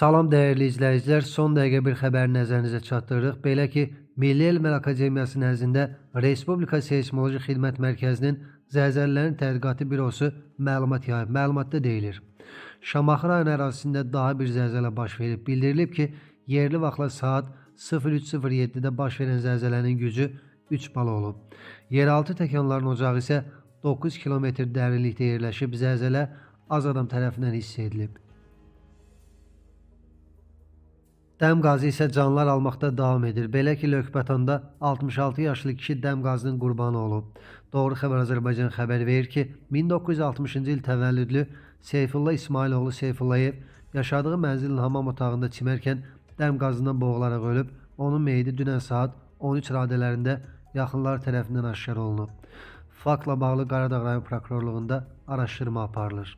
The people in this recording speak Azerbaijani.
Salam dəyərli izləyicilər, son dəqiqə bir xəbəri nəzərinizə çatdırırıq. Belə ki, Milli Elmlər Akademiyası nəzdində Respublika Seysmoloji Xidmət Mərkəzinin Zəlzələlərin Tədqiqatı Bürosu məlumat yayıb. Məlumatda deyilir: Şamaxı rayon ərazisində daha bir zəlzələ baş verib. Bildirilib ki, yerli vaxtla saat 03:07-də baş verən zəlzələnin gücü 3 bal olub. Yeraltı təkanların ocağı isə 9 kilometr dərinlikdə yerləşib. Zəlzələ az adam tərəfindən hiss edilib. Dəm qazı isə canlar almaqda davam edir. Belə ki, Lökbətanda 66 yaşlı kişi dəm qazının qurbanı olub. Doğru Xəbər Azərbaycan xəbər verir ki, 1960-cı il təvəllüdlü Seyfullah İsmailoğlu Seyfullayev yaşadığı mənzilin hamam otağında çimərkən dəm qazından boğularaq ölüb. Onun meyidi dünən saat 13 radələrində yaxınları tərəfindən aşkar olunub. Faktla bağlı Qaradağ rayon prokurorluğunda araşdırma aparılır.